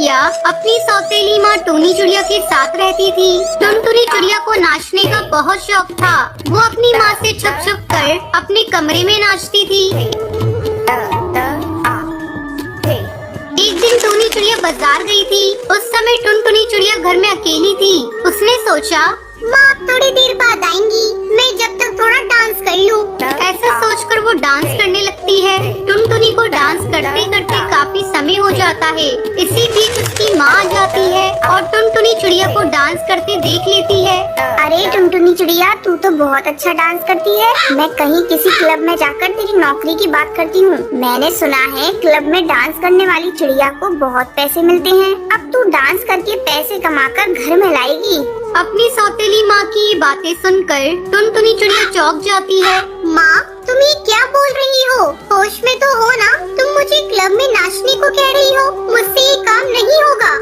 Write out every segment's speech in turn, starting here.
चिड़िया अपनी सौतेली माँ टूनी चिड़िया के साथ रहती थी। टुनटुनी चिड़िया को नाचने का बहुत शौक था। वो अपनी माँ से छुप छुप कर अपने कमरे में नाचती थी। एक दिन टूनी चिड़िया बाजार गई थी। उस समय टुनटुनी चिड़िया घर में अकेली थी। उसने सोचा, माँ थोड़ी देर बाद आएंगी, मैं जब तक थोड़ा डांस कर लूं। ऐसा सोचकर वो डांस करने लगती है। टुनटुनी को डांस करते करते काफी समय हो जाता है। इसी बीच उसकी माँ आ जाती है और टुनटुनी चिड़िया को डांस करते देख लेती है। अरे टुनटुनी चिड़िया, तू तो बहुत अच्छा डांस करती है। मैं कहीं किसी क्लब में जाकर तेरी नौकरी की बात करती हूँ। मैंने सुना है क्लब में डांस करने वाली चिड़िया को बहुत पैसे मिलते हैं। अब तू डांस करके पैसे कमाकर घर में लाएगी। अपनी सौतेली माँ की ये बातें सुनकर टुनटुनी चिड़िया चौंक जाती है। माँ, तुम ये क्या बोल रही हो? होश में तो हो ना? तुम मुझे क्लब में नाचने को कह रही हो? मुझसे ये काम नहीं होगा।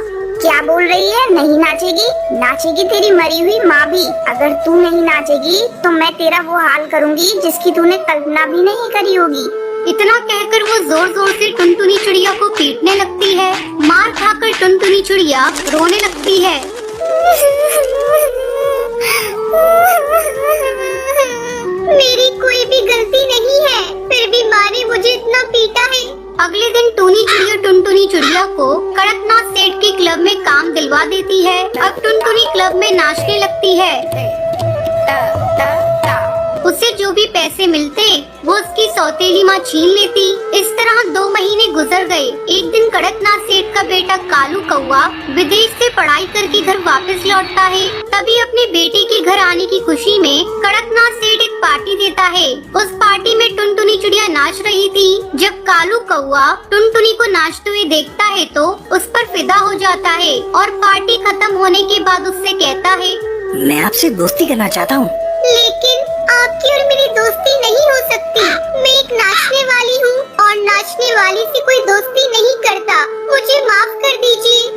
क्या बोल रही है? नहीं नाचेगी? नाचेगी तेरी मरी हुई माँ भी। अगर तू नहीं नाचेगी तो मैं तेरा वो हाल करूँगी जिसकी तूने कल्पना भी नहीं करी होगी। इतना कहकर वो जोर जोर से टुनटुनी चिड़िया को पीटने लगती है। मार खाकर टुनटुनी चिड़िया रोने लगती है। मेरी कोई भी गलती नहीं है, फिर भी माँ ने मुझे इतना पीटा है। अगले दिन टूनी चिड़िया टुनटुनी चिड़िया को कड़कनाथ सेठ के क्लब में काम दिलवा देती है। अब टुनटुनी क्लब में नाचने लगती है। उसे जो भी पैसे मिलते वो उसकी सौतेली माँ छीन लेती। इस तरह 2 महीने गुजर गए। एक दिन कड़कनाथ सेठ का बेटा कालू कौवा विदेश से पढ़ाई करके घर वापस लौटता है। तभी अपने बेटे के घर आने की खुशी में कड़कनाथ सेठ एक पार्टी देता है। उस पार्टी में टुनटुनी चिड़िया नाच रही थी। जब कालू कौवा टुनटुनी को नाचते हुए देखता है तो उस पर फिदा हो जाता है और पार्टी खत्म होने के बाद उससे कहता है, मैं आपसे दोस्ती करना चाहता हूँ। लेकिन आपकी और मेरी दोस्ती नहीं हो सकती। मैं एक नाचने वाली हूँ और नाचने वाली से कोई दोस्ती नहीं करता। मुझे माफ कर दीजिए।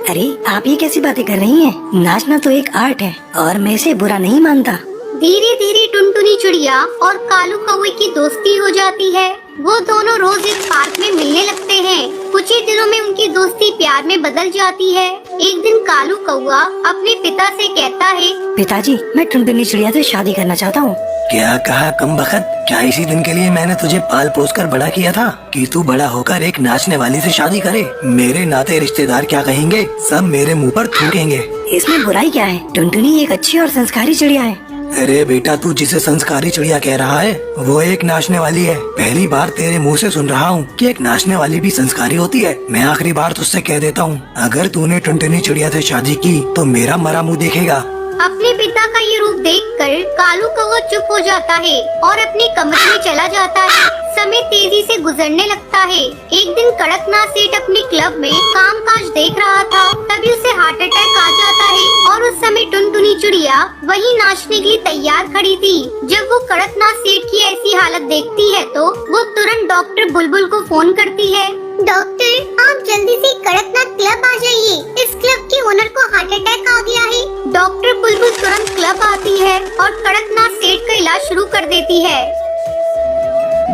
अरे आप ये कैसी बातें कर रही हैं? नाचना तो एक आर्ट है और मैं इसे बुरा नहीं मानता। धीरे धीरे टुनटुनी चिड़िया और कालू कौवे की दोस्ती हो जाती है। वो दोनों रोज एक पार्क में मिलने लगते हैं। कुछ ही दिनों में उनकी दोस्ती प्यार में बदल जाती है। एक दिन कालू कौवा अपने पिता से कहता है, पिताजी, मैं टुनटुनी चिड़िया से शादी करना चाहता हूँ। क्या कहा कमबख्त? क्या इसी दिन के लिए मैंने तुझे पाल पोस कर बड़ा किया था कि तू बड़ा होकर एक नाचने वाली से शादी करे? मेरे नाते रिश्तेदार क्या कहेंगे? सब मेरे मुंह पर थूकेंगे। इसमें बुराई क्या है? टुनटुनी एक अच्छी और संस्कारी चिड़िया है। अरे बेटा, तू जिसे संस्कारी चिड़िया कह रहा है वो एक नाचने वाली है। पहली बार तेरे मुंह से सुन रहा हूँ कि एक नाचने वाली भी संस्कारी होती है। मैं आखिरी बार तुझसे कह देता हूँ, अगर तूने टुनटुनी चिड़िया से शादी की तो मेरा मरा मुँह देखेगा। अपने पिता का ये रूप देखकर कालू कौवा चुप हो जाता है और अपने कमरे में चला जाता है। समय तेजी से गुजरने लगता है। एक दिन कड़कनाथ सेठ अपने क्लब में कामकाज देख रहा था। तभी उसे हार्ट अटैक आ जाता है और उस समय टुनटुनी चिड़िया वहीं नाचने के लिए तैयार खड़ी थी। जब वो कड़कनाथ सेठ की ऐसी हालत देखती है तो वो तुरंत डॉक्टर बुलबुल को फोन करती है। डॉक्टर, आप जल्दी से कड़कनाथ क्लब आ जाइए। इस क्लब के ओनर को हार्ट अटैक आ गया है। डॉक्टर बुलबुल तुरंत क्लब आती है और कड़कनाथ सेठ का इलाज शुरू कर देती है।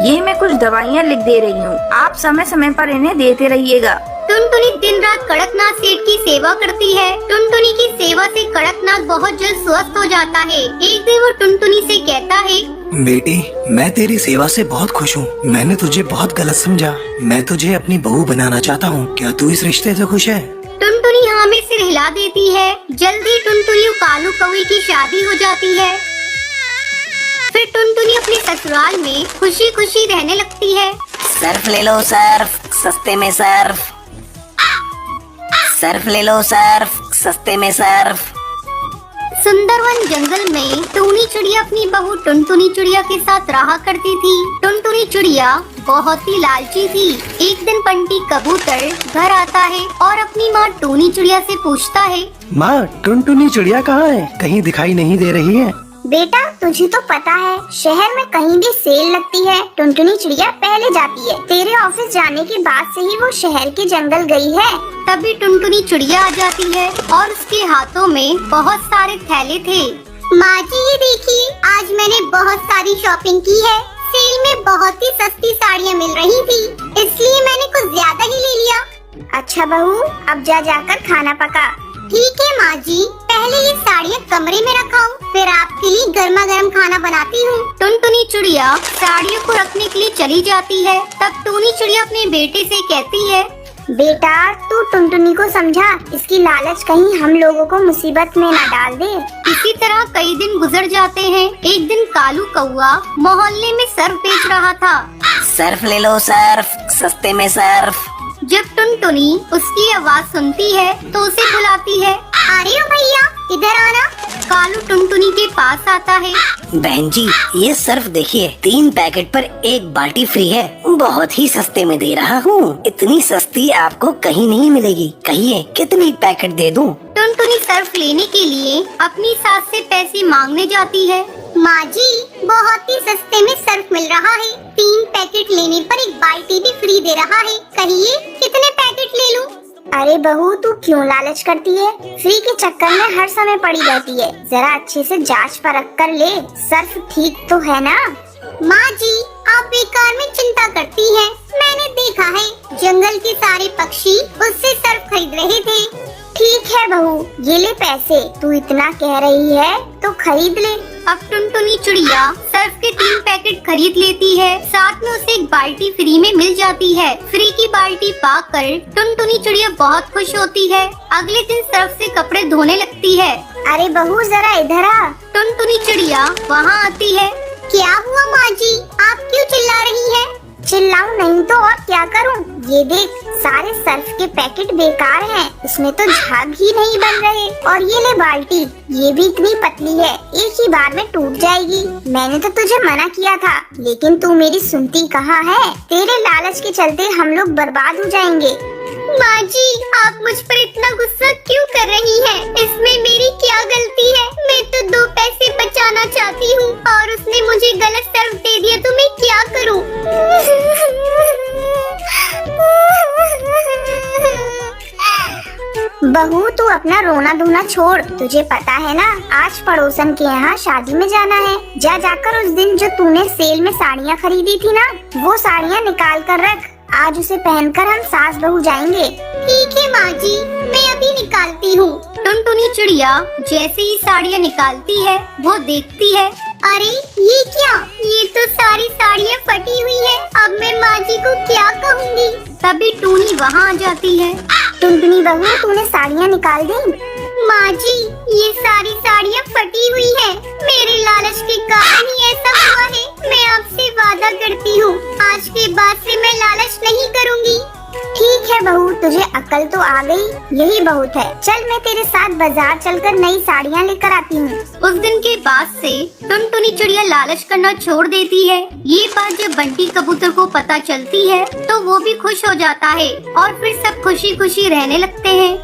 ये मैं कुछ दवाइयाँ लिख दे रही हूँ, आप समय समय पर इन्हें देते रहिएगा। टुनटुनी दिन रात कड़कनाथ सेठ की सेवा करती है। टुनटुनी की सेवा से कड़कनाथ बहुत जल्द स्वस्थ हो जाता है। एक दिन वो टुनटुनी से कहता है, बेटी, मैं तेरी सेवा से बहुत खुश हूँ। मैंने तुझे बहुत गलत समझा। मैं तुझे अपनी बहू बनाना चाहता हूँ। क्या तू इस रिश्ते से खुश है? टुनटुनी हाँ में सिर हिला देती है। जल्दी टुनटुनी और कालू कौवे की शादी हो जाती है। फिर टुनटुनी अपने ससुराल में खुशी खुशी रहने लगती है। सर्फ ले लो सर्फ, सस्ते में सर्फ। सर्फ ले लो सर्फ, सस्ते में सर्फ। सुंदरवन जंगल में टूनी चिड़िया अपनी बहू टुनटुनी चिड़िया के साथ रहा करती थी। टुनटुनी चिड़िया बहुत ही लालची थी। एक दिन बंटी कबूतर घर आता है और अपनी माँ टूनी चिड़िया से पूछता है, माँ, टुनटुनी चिड़िया कहाँ है? कहीं दिखाई नहीं दे रही है। बेटा, तुझे तो पता है शहर में कहीं भी सेल लगती है, टुनटुनी चिड़िया पहले जाती है। तेरे ऑफिस जाने के बाद से ही वो शहर के जंगल गई है। तभी टुनटुनी चिड़िया आ जाती है और उसके हाथों में बहुत सारे थैले थे। माँ जी, ये देखिए, आज मैंने बहुत सारी शॉपिंग की है। सेल में बहुत ही सस्ती साड़ियाँ मिल रही थी, इसलिए मैंने कुछ ज्यादा ही ले लिया। अच्छा बहू, अब जा जाकर खाना पका। ठीक है माँ जी, पहले ये साड़ियाँ कमरे में रखाऊं, फिर आपके लिए गर्मा गर्म खाना बनाती हूँ। टुनटुनी चिड़िया साड़ियों को रखने के लिए चली जाती है। तब टूनी चिड़िया अपने बेटे से कहती है, बेटा तू टुनटुनी को समझा, इसकी लालच कहीं हम लोगों को मुसीबत में न डाल दे। इसी तरह कई दिन गुजर जाते हैं। एक दिन कालू कौआ मोहल्ले में सर्फ बेच रहा था। सर्फ ले लो सर्फ, सस्ते में सर्फ। जब टुनटुनी उसकी आवाज सुनती है तो उसे बुलाती है। अरे ओ भैया, इधर आना। कालू टुनटुनी के पास आता है। बहन जी, ये सर्फ देखिए, 3 पैकेट पर 1 बाल्टी फ्री है। बहुत ही सस्ते में दे रहा हूँ। इतनी सस्ती आपको कहीं नहीं मिलेगी। कहिए कितनी पैकेट दे दूँ? टुनटुनी सर्फ लेने के लिए अपनी सास से पैसे मांगने जाती है। माँ जी, बहुत ही सस्ते में सर्फ मिल रहा है। 3 पैकेट लेने पर 1 बाल्टी भी फ्री दे रहा है। कहिए कितने पैकेट ले लूं? अरे बहू, तू क्यों लालच करती है? फ्री के चक्कर में हर समय पड़ी रहती है। जरा अच्छे से जांच परख कर ले, सर्फ ठीक तो है ना? माँ जी, आप बेकार में चिंता करती हैं। मैंने देखा है, जंगल के सारे पक्षी उससे सर्फ खरीद रहे थे। ठीक है बहू, ये ले पैसे। तू इतना कह रही है तो खरीद ले। अब टुनटुनी चिड़िया सर्फ के 3 पैकेट खरीद लेती है। साथ में उसे 1 बाल्टी फ्री में मिल जाती है। फ्री की बाल्टी पाकर टुनटुनी चिड़िया बहुत खुश होती है। अगले दिन सर्फ से कपड़े धोने लगती है। अरे बहू, जरा इधर आ। टुनटुनी चिड़िया वहाँ आती है। क्या हुआ माँ जी, आप क्यों चिल्ला रही हैं? चिल्लाऊं नहीं तो और क्या करूं? ये देख, सारे सर्फ के पैकेट बेकार हैं। इसमें तो झाग ही नहीं बन रहे। और ये ले बाल्टी, ये भी इतनी पतली है, एक ही बार में टूट जाएगी। मैंने तो तुझे मना किया था, लेकिन तू मेरी सुनती कहाँ है? तेरे लालच के चलते हम लोग बर्बाद हो जाएंगे। माँ जी, आप मुझ पर इतना गुस्सा क्यों कर रही हैं? इसमें मेरी क्या गलती है? मैं तो 2 पैसे बचाना चाहती हूँ और उसने मुझे गलत सर्फ दे दिया, तो मैं क्या करूँ? बहू, तू अपना रोना धोना छोड़। तुझे पता है ना, आज पड़ोसन के यहाँ शादी में जाना है। जा जाकर उस दिन जो तूने सेल में साड़ियाँ खरीदी थी ना, वो साड़ियाँ निकाल कर रख। आज उसे पहनकर हम सास बहू जाएंगे। ठीक है माँ जी, मैं अभी निकालती हूँ। टुनटुनी चिड़िया जैसे ही साड़ियाँ निकालती है, वो देखती है, अरे ये क्या? ये तो सारी साड़ियाँ फटी हुई है। अब मैं माँ जी को क्या कहूँगी? तभी टूनी वहाँ आ जाती है। टुनटुनी बहू, तूने साड़ियाँ निकाल दी? माँ जी, ये सारी साड़ियाँ फटी हुई हैं। मेरे लालच के कारण ही ऐसा हुआ है। मैं आपसे वादा करती हूँ, आज के बाद से मैं लालच नहीं करूँगी। ठीक है बहू, तुझे अकल तो आ गई, यही बहुत है। चल, मैं तेरे साथ बाजार चलकर नई साड़ियाँ लेकर आती हूँ। उस दिन के बाद से टुनटुनी चिड़िया लालच करना छोड़ देती है। ये बात जब बंटी कबूतर को पता चलती है तो वो भी खुश हो जाता है और फिर सब खुशी खुशी रहने लगते हैं।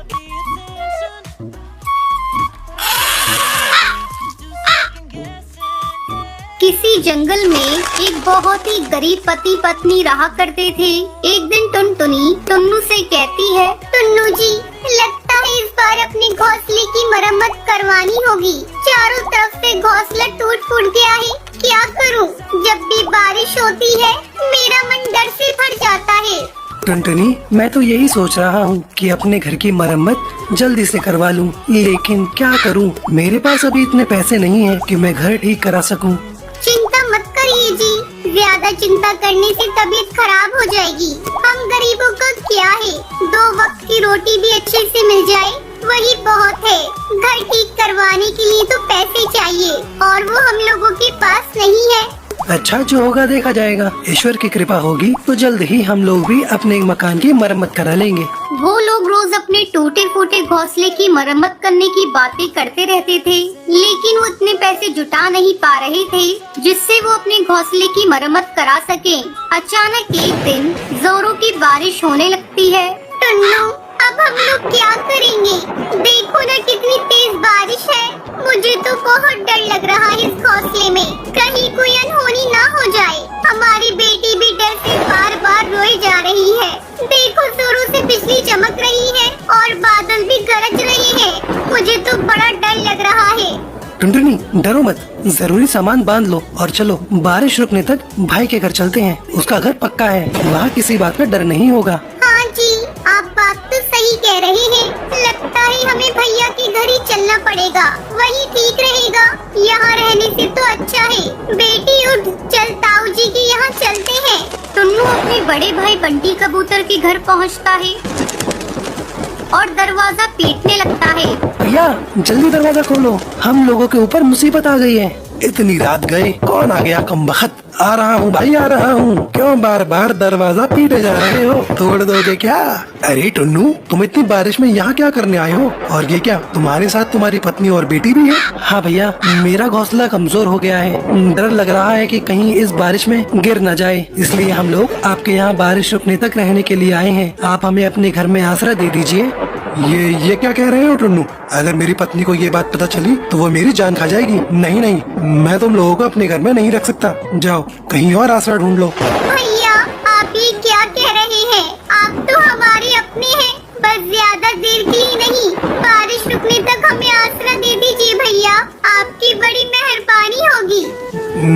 किसी जंगल में एक बहुत ही गरीब पति पत्नी रहा करते थे। एक दिन टुनटुनी टुन्नू से कहती है, टुन्नू जी, लगता है इस बार अपने घोंसले की मरम्मत करवानी होगी। चारों तरफ से घोंसला टूट फूट गया है। क्या करूं? जब भी बारिश होती है मेरा मन डर से भर जाता है। टुनटुनी, मैं तो यही सोच रहा हूँ कि अपने घर की मरम्मत जल्दी से करवा लूँ, लेकिन क्या करूँ? मेरे पास अभी इतने पैसे नहीं है कि मैं घर ठीक करा सकूँ। चिंता मत करिए जी, ज्यादा चिंता करने से तबीयत खराब हो जाएगी। हम गरीबों का क्या है, 2 वक्त की रोटी भी अच्छे से मिल जाए वही बहुत है। घर ठीक करवाने के लिए तो पैसे चाहिए और वो हम लोगों के पास नहीं है। अच्छा, जो होगा देखा जाएगा। ईश्वर की कृपा होगी तो जल्द ही हम लोग भी अपने मकान की मरम्मत करा लेंगे। वो लोग रोज अपने टूटे फूटे घोंसले की मरम्मत करने की बातें करते रहते थे, लेकिन वो इतने पैसे जुटा नहीं पा रहे थे जिससे वो अपने घोंसले की मरम्मत करा सके। अचानक एक दिन जोरों की बारिश होने लगती है। टुन्नू, अब हम लोग क्या करेंगे? देखो ना कितनी तेज बारिश है। मुझे तो बहुत डर लग रहा है इस घोंसले में, कहीं कोई अनहोनी ना हो जाए। हमारी बेटी भी डर से बार बार रोई जा रही है। देखो, जोरों से बिजली चमक रही है और बादल भी गरज रहे हैं। मुझे तो बड़ा डर लग रहा है। टुनटुनी, डरो मत, जरूरी सामान बांध लो और चलो बारिश रुकने तक भाई के घर चलते हैं। उसका घर पक्का है, वहाँ किसी बात का डर नहीं होगा। हाँ जी, आप सही कह रहे हैं। लगता है हमें भैया के घर ही चलना पड़ेगा, वही ठीक रहेगा। यहाँ रहने से तो अच्छा है। बेटी उठ, चल ताऊ जी के यहाँ चलते हैं। टुन्नू अपने बड़े भाई बंटी कबूतर के घर पहुँचता है और दरवाजा पीटने लगता है। भैया जल्दी दरवाजा खोलो, हम लोगों के ऊपर मुसीबत आ गई है। इतनी रात गए, कौन आ गया कमबख्त? आ रहा हूँ भाई, आ रहा हूँ। क्यों बार बार दरवाजा पीटे जा रहे हो? तोड़ दोगे क्या? अरे टुन्नू, तुम इतनी बारिश में यहाँ क्या करने आए हो? और ये क्या, तुम्हारे साथ तुम्हारी पत्नी और बेटी भी है? हाँ भैया, मेरा घोंसला कमजोर हो गया है। डर लग रहा है कि कहीं इस बारिश में गिर न जाए, इसलिए हम लोग आपके यहाँ बारिश रुकने तक रहने के लिए आए हैं। आप हमें अपने घर में आसरा दे दीजिए। ये क्या कह रहे हो टुन्नू? अगर मेरी पत्नी को ये बात पता चली तो वो मेरी जान खा जाएगी। नहीं नहीं, मैं तुम लोगों को अपने घर में नहीं रख सकता। जाओ कहीं और आसरा ढूंढ लो। भैया आप ये क्या कह रहे हैं? आप तो हमारे अपने हैं, बस ज्यादा देर के लिए नहीं, बारिश रुकने तक हमें आसरा दे दीजिए भैया, आपकी बड़ी मेहरबानी होगी।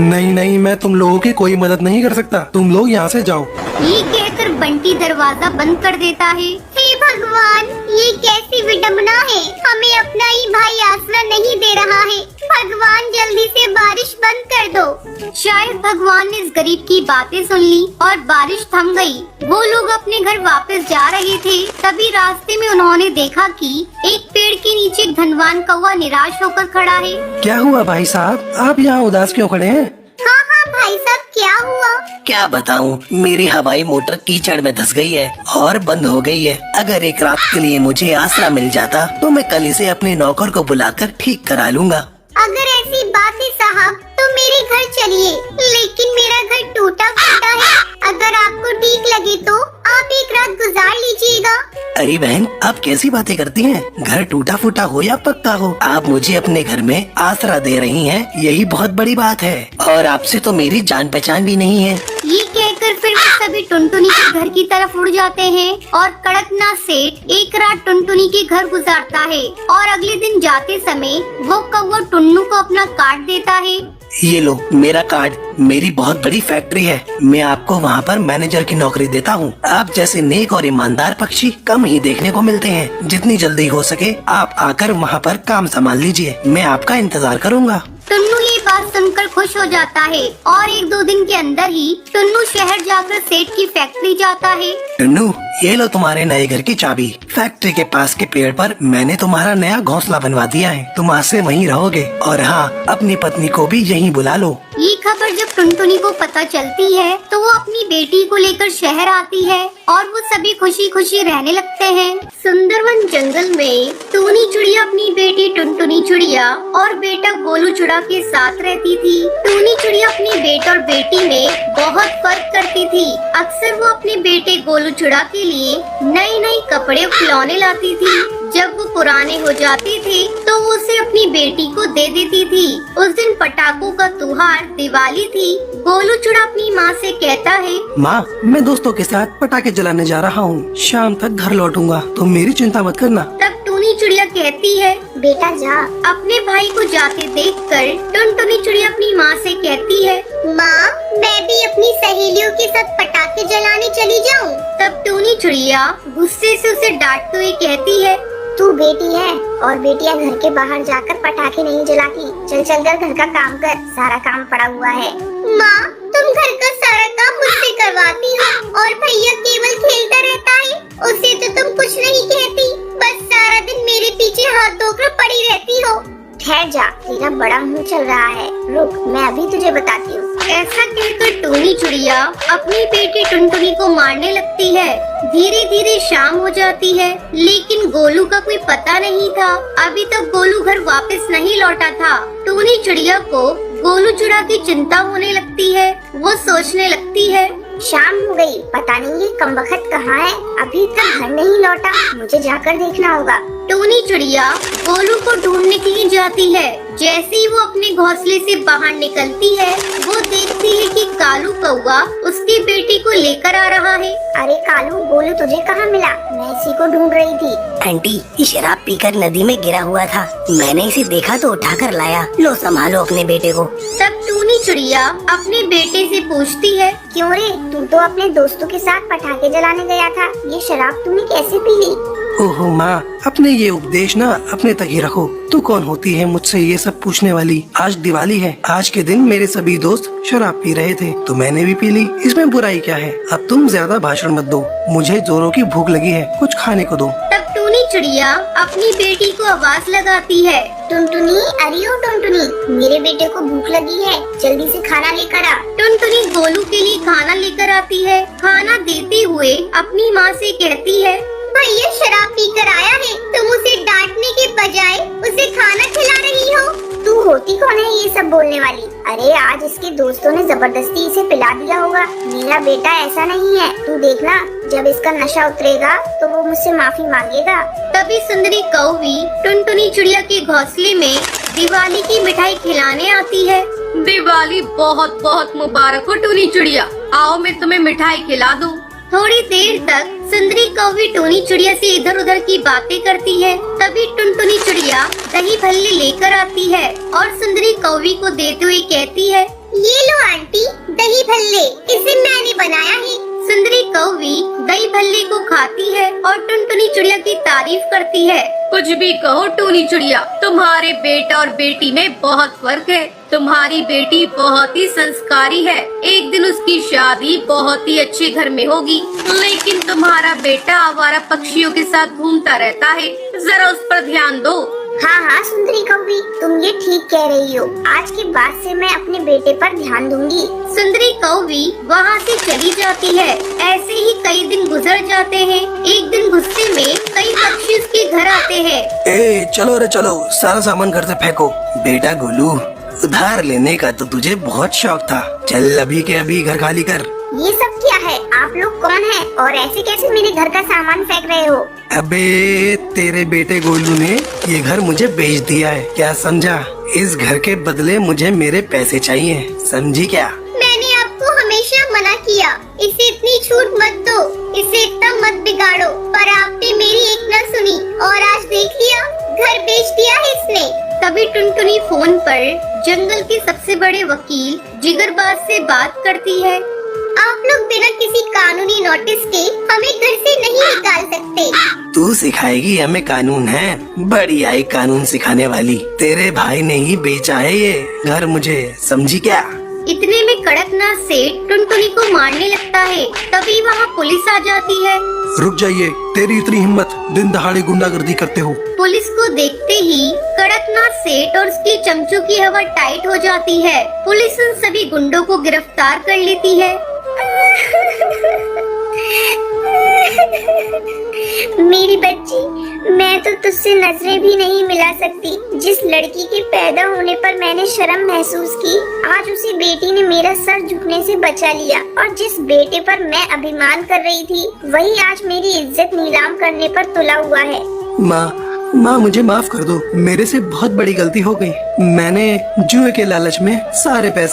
नहीं नहीं, मैं तुम लोगों की कोई मदद नहीं कर सकता, तुम लोग यहाँ से जाओ। ये कहकर बंटी दरवाजा बंद कर देता है। हे भगवान, ये कैसी विडम्बना है, हमें अपना ही भाई आसरा नहीं दे रहा है। भगवान जल्दी से बारिश बंद कर दो। शायद भगवान ने इस गरीब की बातें सुन ली और बारिश थम गई। वो लोग अपने घर वापस जा रहे थे, तभी रास्ते में उन्होंने देखा कि एक पेड़ के नीचे एक धनवान कौवा निराश होकर खड़ा है। क्या हुआ भाई साहब, आप यहाँ उदास क्यों खड़े हैं? हाँ हाँ भाई साहब, क्या हुआ? क्या बताऊं, मेरी हवाई मोटर कीचड़ में धंस गई है और बंद हो गई है। अगर एक रात के लिए मुझे आसरा मिल जाता तो मैं कल इसे अपने नौकर को बुलाकर ठीक करा लूंगा। अगर ऐसी बात है साहब तो मेरे घर चलिए, लेकिन मेरा घर टूटा फूटा है। अगर आपको ठीक लगे तो आप एक रात गुजार लीजिएगा। अरे बहन, आप कैसी बातें करती हैं? घर टूटा फूटा हो या पक्का हो, आप मुझे अपने घर में आसरा दे रही हैं, यही बहुत बड़ी बात है। और आपसे तो मेरी जान पहचान भी नहीं है। ये कहकर फिर वो सभी टुनटुनी के घर की तरफ उड़ जाते हैं और कड़कनाथ सेठ एक रात टुनटुनी के घर गुजारता है और अगले दिन जाते समय वो कौवा टुन्नू को अपना कार्ड देता है। ये लो मेरा कार्ड, मेरी बहुत बड़ी फैक्ट्री है, मैं आपको वहाँ पर मैनेजर की नौकरी देता हूँ। आप जैसे नेक और ईमानदार पक्षी कम ही देखने को मिलते हैं। जितनी जल्दी हो सके आप आकर वहाँ पर काम संभाल लीजिए, मैं आपका इंतजार करूँगा। टुन्नू ये बात सुनकर खुश हो जाता है और 1-2 दिन के अंदर ही टुन्नू शहर जाकर सेठ की फैक्ट्री जाता है। टुन्नू, ये लो तुम्हारे नए घर की चाबी। फैक्ट्री के पास के पेड़ पर मैंने तुम्हारा नया घोंसला बनवा दिया है, तुम आज से वहीं रहोगे। और हाँ, अपनी पत्नी को भी यहीं बुला लो। ये खबर जब टुनटुनी को पता चलती है तो वो अपनी बेटी को लेकर शहर आती है और वो सभी खुशी खुशी रहने लगते हैं। सुंदरवन जंगल में टूनी चिड़िया अपनी बेटी टुनटुनी चिड़िया और बेटा गोलू चिड़ा के साथ रहती थी। टूनी चिड़िया अपनी बेटा और बेटी में बहुत फर्क करती थी। अक्सर वो अपने बेटे गोलू चिड़ा के लिए नए नए कपड़े और खिलौने लाती थी। जब वो पुराने हो जाते थे तो वो उसे अपनी बेटी को दे देती थी। उस दिन पटाखों का त्योहार दिवाली थी। गोलू चिड़ा अपनी माँ से कहता है, माँ, मैं दोस्तों के साथ पटाखे जलाने जा रहा हूँ, शाम तक घर लौटूंगा, तुम मेरी चिंता मत करना। तब टूनी चिड़िया कहती है, बेटा जा। अपने भाई को जाते देखकर टुनटुनी चिड़िया अपनी माँ से कहती है, माँ, मैं भी अपनी सहेलियों के साथ पटाखे जलाने चली जाऊँ। तब टूनी चिड़िया गुस्से से उसे डांटते हुए कहती है, तू बेटी है और बेटियां घर के बाहर जाकर पटाखे नहीं जलाती। चल चल कर घर का काम कर, सारा काम पड़ा हुआ है। माँ, तुम घर का सारा काम मुझसे करवाती हो और भैया केवल खेलता रहता है, उसे तो तुम कुछ नहीं कहती, बस सारा दिन मेरे पीछे हाथ धोकर पड़ी रहती हो। ठहर जा, तेरा बड़ा मुंह चल रहा है, रुक मैं अभी तुझे बताती हूँ। ऐसा कहकर टूनी चिड़िया अपनी बेटी टुनटुनी को मारने लगती है। धीरे धीरे शाम हो जाती है, लेकिन गोलू का कोई पता नहीं था। अभी तक गोलू घर वापस नहीं लौटा था। टूनी चिड़िया को गोलू चिड़ा की चिंता होने लगती है। वो सोचने लगती है, शाम हो गई, पता नहीं ये कमबख्त कहाँ है, अभी तक घर नहीं लौटा, मुझे जाकर देखना होगा। टूनी चिड़िया गोलू को ढूंढने के लिए जाती है। जैसे ही वो अपने घोंसले से बाहर निकलती है, वो देखती है कि कालू कौवा उसकी बेटी को लेकर आ रहा है। अरे कालू, गोलू तुझे कहाँ मिला? मैं इसी को ढूंढ रही थी। आंटी, ये शराब पीकर नदी में गिरा हुआ था, मैंने इसे देखा तो उठाकर लाया, लो संभालो अपने बेटे को। तब टूनी चिड़िया अपने बेटे से पूछती है, क्यों रे, तू तो अपने दोस्तों के साथ पटाखे जलाने गया था, ये शराब तूने कैसे पी ली? ओहो माँ, अपने ये उपदेश ना अपने तक ही रखो। तू कौन होती है मुझसे ये सब पूछने वाली? आज दिवाली है। आज के दिन मेरे सभी दोस्त शराब पी रहे थे तो मैंने भी पी ली। इसमें बुराई क्या है? अब तुम ज्यादा भाषण मत दो, मुझे जोरों की भूख लगी है, कुछ खाने को दो। तब टूनी चिड़िया अपनी बेटी को आवाज लगाती है। टुनटुनी, अरे ओ टुनटुनी, मेरे बेटे को भूख लगी है, जल्दी से खाना लेकर आ। टुनटुनी गोलू के लिए खाना लेकर आती है। खाना देते हुए अपनी माँ से कहती है, भैया शराब पीकर आया है, तुम उसे डांटने के बजाय उसे खाना खिला रही हो। तू होती कौन है ये सब बोलने वाली? अरे आज इसके दोस्तों ने जबरदस्ती इसे पिला दिया होगा। मेरा बेटा ऐसा नहीं है, तू देखना, जब इसका नशा उतरेगा तो वो मुझसे माफी मांगेगा। तभी सुंदरी कौवी टुनटुनी चिड़िया के घोंसले में दिवाली की मिठाई खिलाने आती है। दिवाली बहुत बहुत मुबारक हो टूनी चिड़िया, आओ मैं तुम्हें मिठाई खिला दूं। थोड़ी देर तक सुंदरी कौवी टूनी चिड़िया से इधर उधर की बातें करती है। तभी टुनटुनी चिड़िया दही भल्ले लेकर आती है और सुंदरी कौवी को देते हुए कहती है, ये लो आंटी, दही भल्ले, इसे मैंने बनाया है। सुंदरी कौवी दही भल्ले को खाती है और टुनटुनी चिड़िया की तारीफ करती है। कुछ भी कहो टूनी चिड़िया, तुम्हारे बेटा और बेटी में बहुत फर्क है। तुम्हारी बेटी बहुत ही संस्कारी है, एक दिन उसकी शादी बहुत ही अच्छे घर में होगी, लेकिन तुम्हारा बेटा आवारा पक्षियों के साथ घूमता रहता है, जरा उस पर ध्यान दो। हाँ हाँ सुंदरी कौवी, तुम ये ठीक कह रही हो। आज के बाद से मैं अपने बेटे पर ध्यान दूंगी। सुंदरी कौवी वहाँ से चली जाती है। ऐसे ही कई दिन गुजर जाते हैं। एक दिन गुस्से में कई पक्षी उसके घर आते हैं। ए चलो रे चलो, सारा सामान घर से फेंको। बेटा गोलू, उधार लेने का तो तुझे बहुत शौक था, चल अभी के अभी घर खाली कर। ये सब क्या है? आप लोग कौन हैं और ऐसे कैसे मेरे घर का सामान फेंक रहे हो? अबे तेरे बेटे गोलू ने ये घर मुझे बेच दिया है, क्या समझा? इस घर के बदले मुझे मेरे पैसे चाहिए, समझी क्या? मैंने आपको हमेशा मना किया, इसे इतनी छूट मत दो, इसे इतना मत बिगाड़ो, पर आपने मेरी एक न सुनी और आज देख लिया, घर बेच दिया है इसने। तभी टुनटुनी फोन पर जंगल के सबसे बड़े वकील जिगरबाज से बात करती है। आप लोग बिना किसी कानूनी नोटिस के हमें घर से नहीं निकाल सकते। तू सिखाएगी हमें कानून? है बड़ी आई कानून सिखाने वाली। तेरे भाई ने ही बेचा है ये घर मुझे, समझी क्या? इतने में कड़कनाथ सेठ टुनटुनी को मारने लगता है। तभी वहाँ पुलिस आ जाती है। रुक जाइए, तेरी इतनी हिम्मत, दिन दहाड़े गुंडागर्दी करते हो। पुलिस को देखते ही कड़कनाथ सेठ और उसके चमचों की हवा टाइट हो जाती है। पुलिस उन सभी गुंडों को गिरफ्तार कर लेती है। मेरी बच्ची, मैं तो तुझसे नजरें भी नहीं मिला सकती। जिस लड़की के पैदा होने पर मैंने शर्म महसूस की, आज उसी बेटी ने मेरा सर झुकने से बचा लिया, और जिस बेटे पर मैं अभिमान कर रही थी, वही आज मेरी इज्जत नीलाम करने पर तुला हुआ है। माँ मुझे माफ कर दो, मेरे से बहुत बड़ी गलती हो गई। मैंने जुए के लालच में सारे पैसे